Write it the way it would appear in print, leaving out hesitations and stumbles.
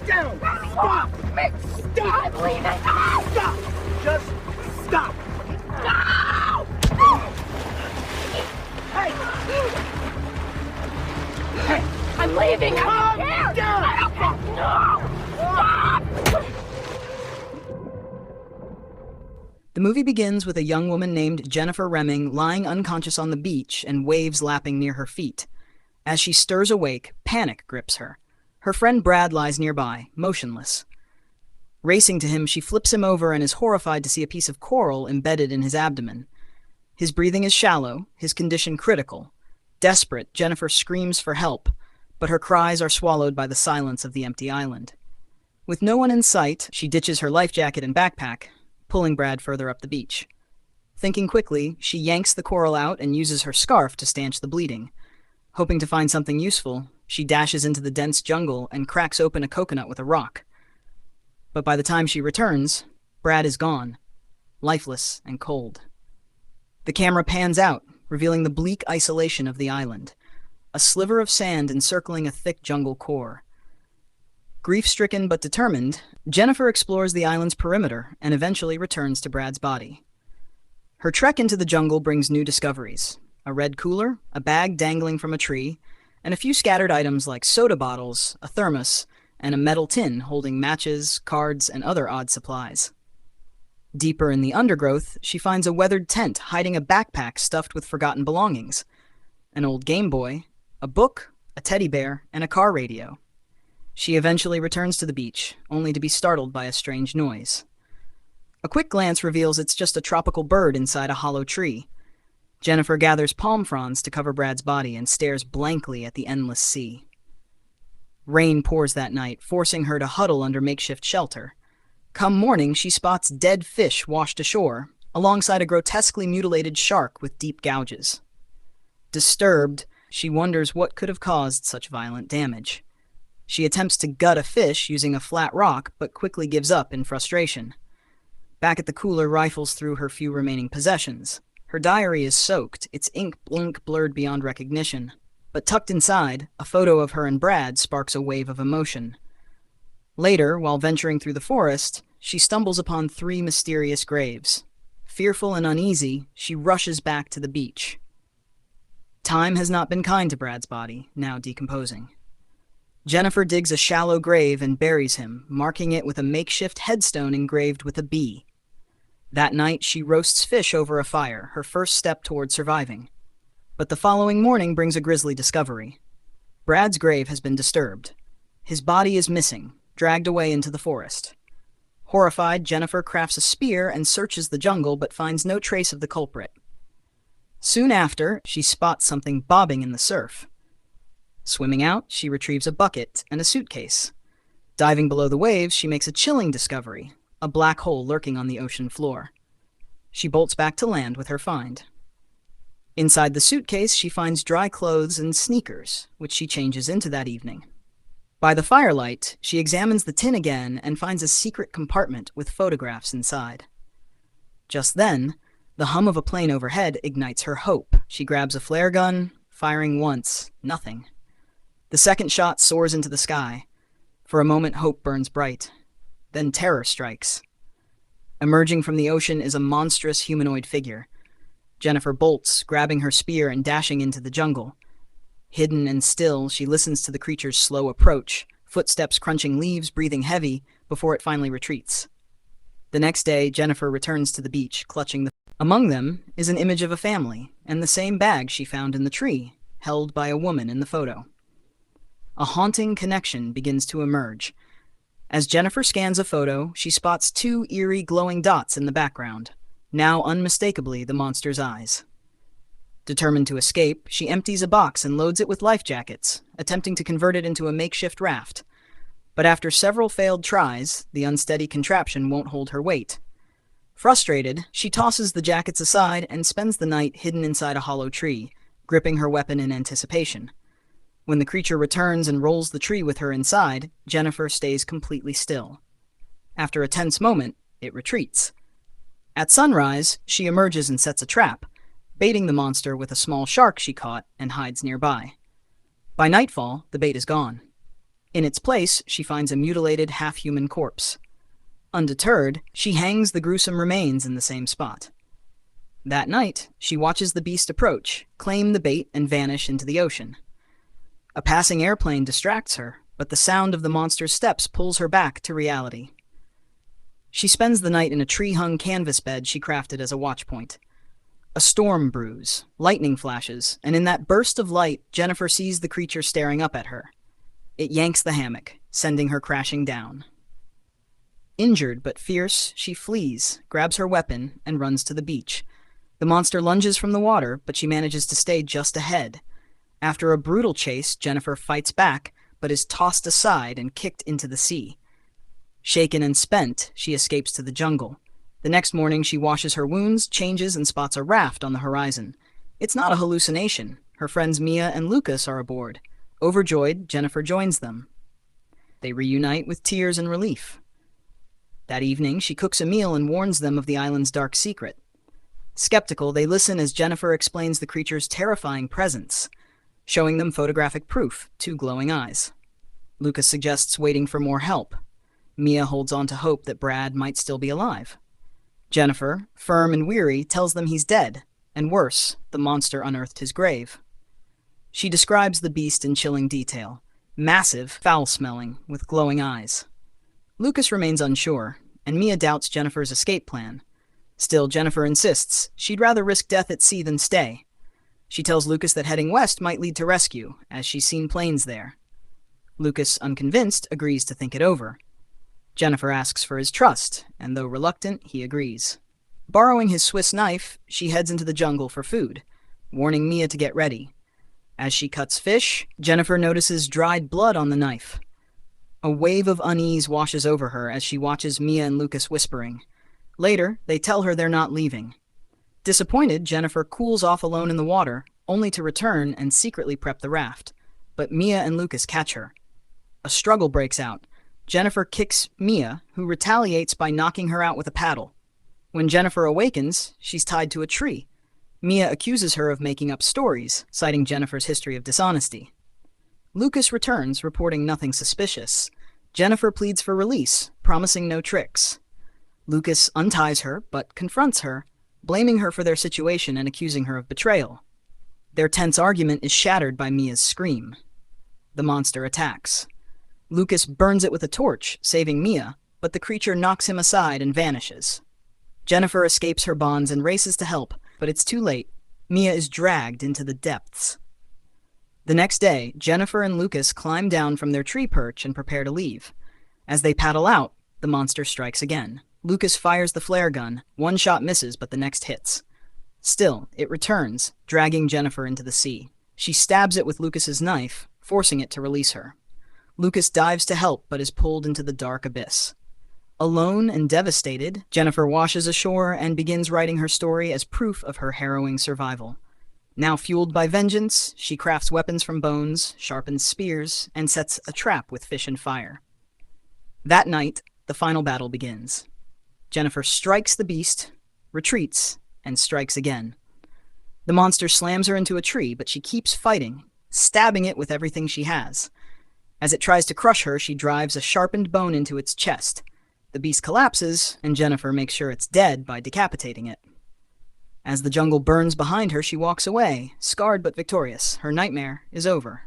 down! Stop! Stop! I'm leaving! Stop! Just stop! No! Hey! Hey! I'm leaving! I Calm don't care! down! I don't care! No! Stop! The movie begins with a young woman named Jennifer Remming lying unconscious on the beach and waves lapping near her feet. As she stirs awake, panic grips her. Her friend Brad lies nearby, motionless. Racing to him, she flips him over and is horrified to see a piece of coral embedded in his abdomen. His breathing is shallow, his condition critical. Desperate, Jennifer screams for help, but her cries are swallowed by the silence of the empty island. With no one in sight, she ditches her life jacket and backpack, pulling Brad further up the beach. Thinking quickly, she yanks the coral out and uses her scarf to stanch the bleeding. Hoping to find something useful, she dashes into the dense jungle and cracks open a coconut with a rock. But by the time she returns, Brad is gone, lifeless and cold. The camera pans out, revealing the bleak isolation of the island, a sliver of sand encircling a thick jungle core. Grief-stricken but determined, Jennifer explores the island's perimeter and eventually returns to Brad's body. Her trek into the jungle brings new discoveries: a red cooler, a bag dangling from a tree, and a few scattered items like soda bottles, a thermos, and a metal tin holding matches, cards, and other odd supplies. Deeper in the undergrowth, she finds a weathered tent hiding a backpack stuffed with forgotten belongings, an old Game Boy, a book, a teddy bear, and a car radio. She eventually returns to the beach, only to be startled by a strange noise. A quick glance reveals it's just a tropical bird inside a hollow tree. Jennifer gathers palm fronds to cover Brad's body and stares blankly at the endless sea. Rain pours that night, forcing her to huddle under makeshift shelter. Come morning, she spots dead fish washed ashore, alongside a grotesquely mutilated shark with deep gouges. Disturbed, she wonders what could have caused such violent damage. She attempts to gut a fish using a flat rock, but quickly gives up in frustration. Back at the cooler, rifles through her few remaining possessions. Her diary is soaked, its ink blurred beyond recognition. But tucked inside, a photo of her and Brad sparks a wave of emotion. Later, while venturing through the forest, she stumbles upon 3 mysterious graves. Fearful and uneasy, she rushes back to the beach. Time has not been kind to Brad's body, now decomposing. Jennifer digs a shallow grave and buries him, marking it with a makeshift headstone engraved with a bee. That night, she roasts fish over a fire, her first step toward surviving. But the following morning brings a grisly discovery. Brad's grave has been disturbed. His body is missing, dragged away into the forest. Horrified, Jennifer crafts a spear and searches the jungle but finds no trace of the culprit. Soon after, she spots something bobbing in the surf. Swimming out, she retrieves a bucket and a suitcase. Diving below the waves, she makes a chilling discovery, a black hole lurking on the ocean floor. She bolts back to land with her find. Inside the suitcase, she finds dry clothes and sneakers, which she changes into that evening. By the firelight, she examines the tin again and finds a secret compartment with photographs inside. Just then, the hum of a plane overhead ignites her hope. She grabs a flare gun, firing once, nothing. The second shot soars into the sky. For a moment, hope burns bright. Then terror strikes. Emerging from the ocean is a monstrous humanoid figure. Jennifer bolts, grabbing her spear and dashing into the jungle. Hidden and still, she listens to the creature's slow approach, footsteps crunching leaves, breathing heavy, before it finally retreats. The next day, Jennifer returns to the beach, clutching the... Among them is an image of a family, and the same bag she found in the tree, held by a woman in the photo. A haunting connection begins to emerge. As Jennifer scans a photo, she spots 2 eerie glowing dots in the background, now unmistakably the monster's eyes. Determined to escape, she empties a box and loads it with life jackets, attempting to convert it into a makeshift raft. But after several failed tries, the unsteady contraption won't hold her weight. Frustrated, she tosses the jackets aside and spends the night hidden inside a hollow tree, gripping her weapon in anticipation. When the creature returns and rolls the tree with her inside, Jennifer stays completely still. After a tense moment, it retreats. At sunrise, she emerges and sets a trap, baiting the monster with a small shark she caught and hides nearby. By nightfall, the bait is gone. In its place, she finds a mutilated, half-human corpse. Undeterred, she hangs the gruesome remains in the same spot. That night, she watches the beast approach, claim the bait, and vanish into the ocean. A passing airplane distracts her, but the sound of the monster's steps pulls her back to reality. She spends the night in a tree-hung canvas bed she crafted as a watchpoint. A storm brews, lightning flashes, and in that burst of light, Jennifer sees the creature staring up at her. It yanks the hammock, sending her crashing down. Injured but fierce, she flees, grabs her weapon, and runs to the beach. The monster lunges from the water, but she manages to stay just ahead. After a brutal chase, Jennifer fights back, but is tossed aside and kicked into the sea. Shaken and spent, she escapes to the jungle. The next morning, she washes her wounds, changes, and spots a raft on the horizon. It's not a hallucination. Her friends Mia and Lucas are aboard. Overjoyed, Jennifer joins them. They reunite with tears and relief. That evening, she cooks a meal and warns them of the island's dark secret. Skeptical, they listen as Jennifer explains the creature's terrifying presence, showing them photographic proof, 2 glowing eyes. Lucas suggests waiting for more help. Mia holds on to hope that Brad might still be alive. Jennifer, firm and weary, tells them he's dead, and worse, the monster unearthed his grave. She describes the beast in chilling detail, massive, foul-smelling, with glowing eyes. Lucas remains unsure, and Mia doubts Jennifer's escape plan. Still, Jennifer insists she'd rather risk death at sea than stay. She tells Lucas that heading west might lead to rescue, as she's seen planes there. Lucas, unconvinced, agrees to think it over. Jennifer asks for his trust, and though reluctant, he agrees. Borrowing his Swiss knife, she heads into the jungle for food, warning Mia to get ready. As she cuts fish, Jennifer notices dried blood on the knife. A wave of unease washes over her as she watches Mia and Lucas whispering. Later, they tell her they're not leaving. Disappointed, Jennifer cools off alone in the water, only to return and secretly prep the raft. But Mia and Lucas catch her. A struggle breaks out. Jennifer kicks Mia, who retaliates by knocking her out with a paddle. When Jennifer awakens, she's tied to a tree. Mia accuses her of making up stories, citing Jennifer's history of dishonesty. Lucas returns, reporting nothing suspicious. Jennifer pleads for release, promising no tricks. Lucas unties her, but confronts her, blaming her for their situation and accusing her of betrayal. Their tense argument is shattered by Mia's scream. The monster attacks. Lucas burns it with a torch, saving Mia, but the creature knocks him aside and vanishes. Jennifer escapes her bonds and races to help, but it's too late. Mia is dragged into the depths. The next day, Jennifer and Lucas climb down from their tree perch and prepare to leave. As they paddle out, the monster strikes again. Lucas fires the flare gun. One shot misses, but the next hits. Still, it returns, dragging Jennifer into the sea. She stabs it with Lucas's knife, forcing it to release her. Lucas dives to help, but is pulled into the dark abyss. Alone and devastated, Jennifer washes ashore and begins writing her story as proof of her harrowing survival. Now fueled by vengeance, she crafts weapons from bones, sharpens spears, and sets a trap with fish and fire. That night, the final battle begins. Jennifer strikes the beast, retreats, and strikes again. The monster slams her into a tree, but she keeps fighting, stabbing it with everything she has. As it tries to crush her, she drives a sharpened bone into its chest. The beast collapses, and Jennifer makes sure it's dead by decapitating it. As the jungle burns behind her, she walks away, scarred but victorious. Her nightmare is over.